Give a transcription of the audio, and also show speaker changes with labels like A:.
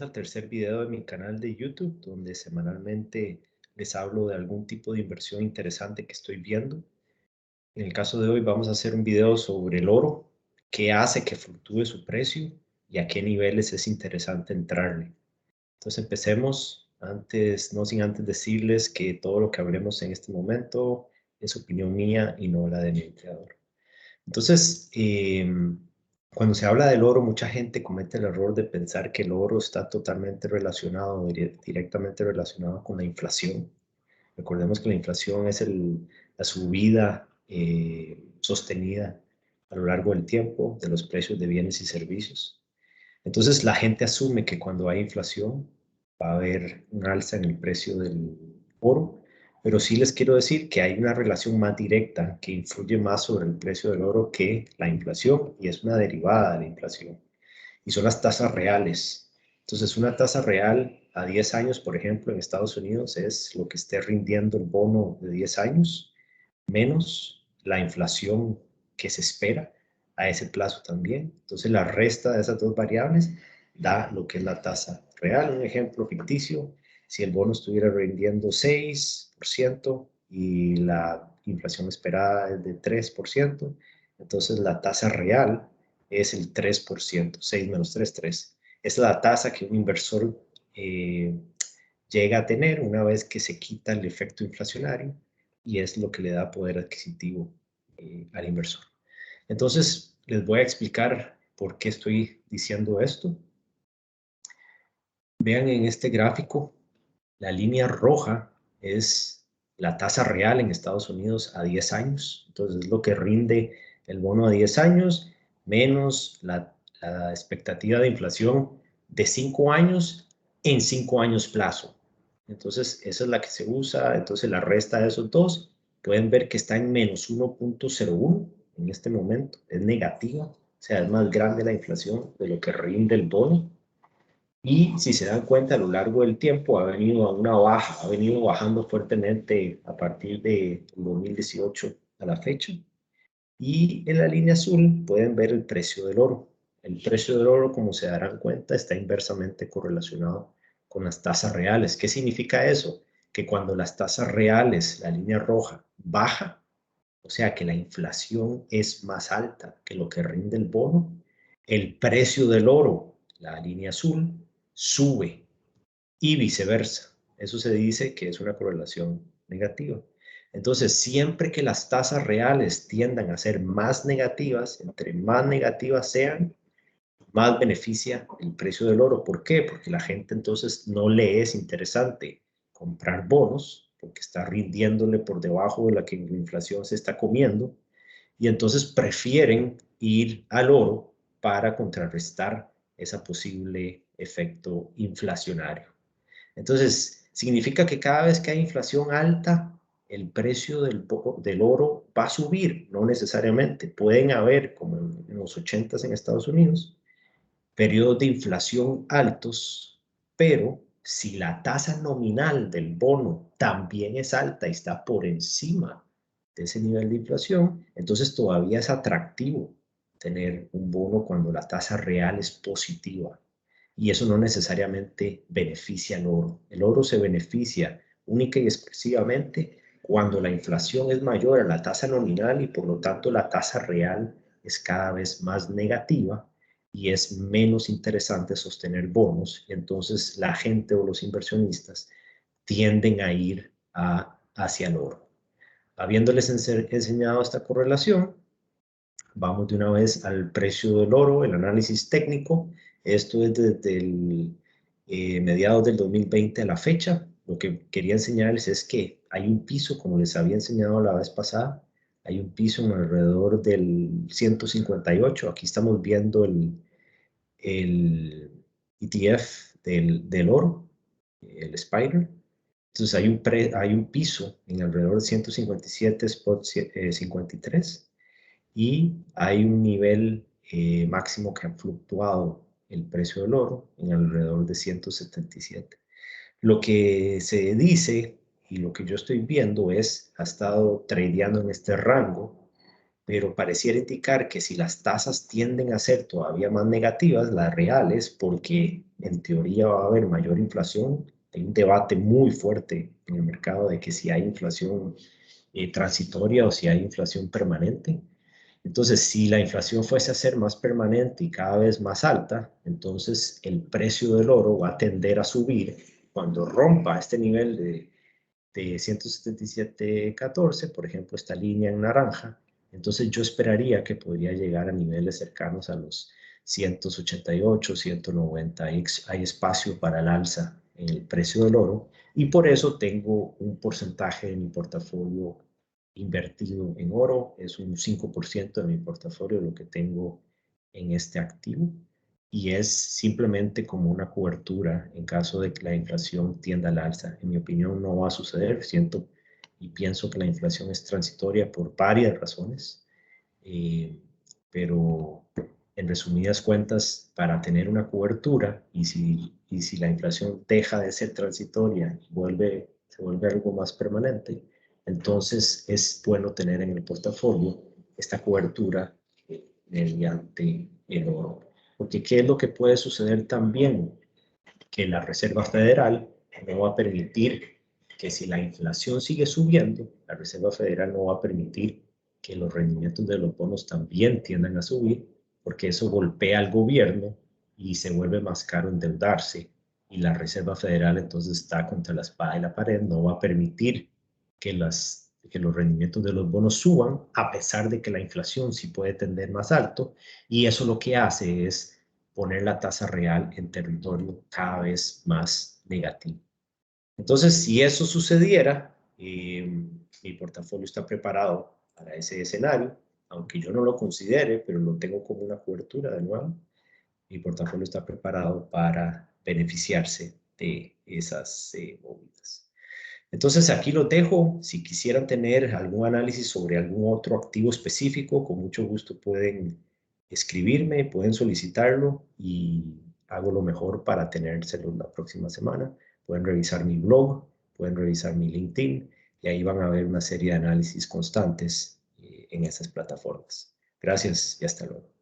A: Al tercer video de mi canal de YouTube, donde semanalmente les hablo de algún tipo de inversión interesante que estoy viendo. En el caso de hoy vamos a hacer un video sobre el oro, qué hace que fluctúe su precio y a qué niveles es interesante entrarle. Entonces empecemos, no sin antes decirles que todo lo que hablemos en este momento es opinión mía y no la de mi empleador. Entonces, cuando se habla del oro, mucha gente comete el error de pensar que el oro está totalmente relacionado, directamente relacionado con la inflación. Recordemos que la inflación es la subida sostenida a lo largo del tiempo de los precios de bienes y servicios. Entonces, la gente asume que cuando hay inflación va a haber un alza en el precio del oro, pero sí les quiero decir que hay una relación más directa que influye más sobre el precio del oro que la inflación, y es una derivada de la inflación, y son las tasas reales. Entonces, una tasa real a 10 años, por ejemplo, en Estados Unidos es lo que esté rindiendo el bono de 10 años, menos la inflación que se espera a ese plazo también. Entonces, la resta de esas dos variables da lo que es la tasa real. Un ejemplo ficticio: si el bono estuviera rindiendo 6% y la inflación esperada es de 3%, entonces la tasa real es el 3%, 6 menos 3, 3. Es la tasa que un inversor eh, llega a tener una vez que se quita el efecto inflacionario, y es lo que le da poder adquisitivo al inversor. Entonces, les voy a explicar por qué estoy diciendo esto. Vean en este gráfico, la línea roja es la tasa real en Estados Unidos a 10 años. Entonces, es lo que rinde el bono a 10 años, menos la expectativa de inflación de 5 años en 5 años plazo. Entonces, esa es la que se usa. Entonces, la resta de esos dos, pueden ver que está en menos 1.01 en este momento. Es negativa, o sea, es más grande la inflación de lo que rinde el bono. Y si se dan cuenta, a lo largo del tiempo ha venido a una baja, ha venido bajando fuertemente a partir de 2018 a la fecha. Y en la línea azul pueden ver el precio del oro. El precio del oro, como se darán cuenta, está inversamente correlacionado con las tasas reales. ¿Qué significa eso? Que cuando las tasas reales, la línea roja, baja, o sea que la inflación es más alta que lo que rinde el bono, el precio del oro, la línea azul, sube, y viceversa. Eso se dice que es una correlación negativa. Entonces, siempre que las tasas reales tiendan a ser más negativas, entre más negativas sean, más beneficia el precio del oro. ¿Por qué? Porque la gente entonces no le es interesante comprar bonos, porque está rindiéndole por debajo de la que la inflación se está comiendo, y entonces prefieren ir al oro para contrarrestar ese posible efecto inflacionario. Entonces, significa que cada vez que hay inflación alta, el precio del oro va a subir. No necesariamente. Pueden haber, como en los 80s en Estados Unidos, periodos de inflación altos, pero si la tasa nominal del bono también es alta y está por encima de ese nivel de inflación, entonces todavía es atractivo tener un bono cuando la tasa real es positiva. Y eso no necesariamente beneficia al oro. El oro se beneficia única y exclusivamente cuando la inflación es mayor a la tasa nominal y por lo tanto la tasa real es cada vez más negativa y es menos interesante sostener bonos. Y entonces la gente o los inversionistas tienden a ir hacia el oro. Habiéndoles enseñado esta correlación, vamos de una vez al precio del oro, el análisis técnico. Esto es desde mediados del 2020 a la fecha. Lo que quería enseñarles es que hay un piso, como les había enseñado la vez pasada, hay un piso en alrededor del 158. Aquí estamos viendo el ETF del oro, el Spider. Entonces hay un piso en alrededor de 157 spot 53, y hay un nivel máximo que ha fluctuado el precio del oro en alrededor de 177. Lo que se dice y lo que yo estoy viendo ha estado tradeando en este rango, pero pareciera indicar que si las tasas tienden a ser todavía más negativas, las reales, porque en teoría va a haber mayor inflación, hay un debate muy fuerte en el mercado de que si hay inflación transitoria o si hay inflación permanente. Entonces, si la inflación fuese a ser más permanente y cada vez más alta, entonces el precio del oro va a tender a subir cuando rompa este nivel de 177.14, por ejemplo, esta línea en naranja. Entonces yo esperaría que podría llegar a niveles cercanos a los 188, 190. Hay espacio para el alza en el precio del oro y por eso tengo un porcentaje de mi portafolio invertido en oro. Es un 5% de mi portafolio lo que tengo en este activo y es simplemente como una cobertura en caso de que la inflación tienda al alza. En mi opinión no va a suceder, siento y pienso que la inflación es transitoria por varias razones, eh, pero en resumidas cuentas, para tener una cobertura y si la inflación deja de ser transitoria y se vuelve algo más permanente, entonces es bueno tener en el portafolio esta cobertura mediante el oro. Porque ¿qué es lo que puede suceder también? Que la Reserva Federal no va a permitir que si la inflación sigue subiendo, la Reserva Federal no va a permitir que los rendimientos de los bonos también tiendan a subir, porque eso golpea al gobierno y se vuelve más caro endeudarse. Y la Reserva Federal entonces está contra la espada y la pared, no va a permitir que los rendimientos de los bonos suban, a pesar de que la inflación sí puede tender más alto, y eso lo que hace es poner la tasa real en territorio cada vez más negativo. Entonces, si eso sucediera, mi portafolio está preparado para ese escenario, aunque yo no lo considere, pero lo tengo como una cobertura de nuevo. Mi portafolio está preparado para beneficiarse de esas movidas. Entonces aquí los dejo. Si quisieran tener algún análisis sobre algún otro activo específico, con mucho gusto pueden escribirme, pueden solicitarlo y hago lo mejor para tenérselo la próxima semana. Pueden revisar mi blog, pueden revisar mi LinkedIn y ahí van a ver una serie de análisis constantes en esas plataformas. Gracias y hasta luego.